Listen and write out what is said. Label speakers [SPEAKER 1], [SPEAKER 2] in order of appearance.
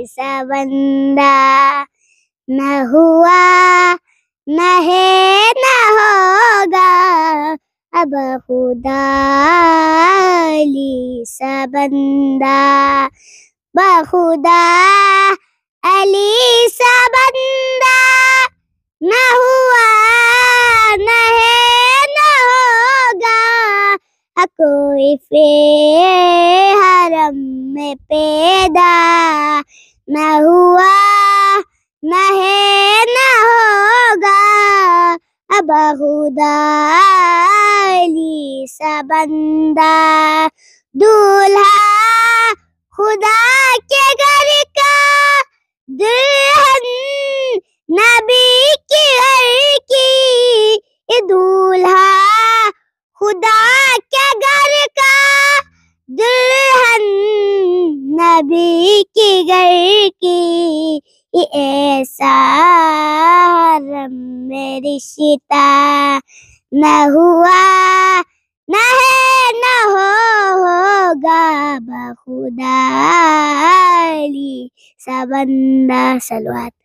[SPEAKER 1] सबंदा, न हुआ न है न होगा अब खुदा अली सबंदा, बखुदा अली सबंदा, न हुआ न है न होगा कोई फे हरम में पैदा, न हुआ न है न होगा अब खुदा अली सबंदा, दूल्हा खुदा के घर का दुल्हन नबी के घर की, ये दूल्हा खुदा के घर का दुल्हन नबी के घर की, ये ऐसा हरम में रिश्ता न हुआ न है न होगा बखुदा अली सबंदा। सलवात।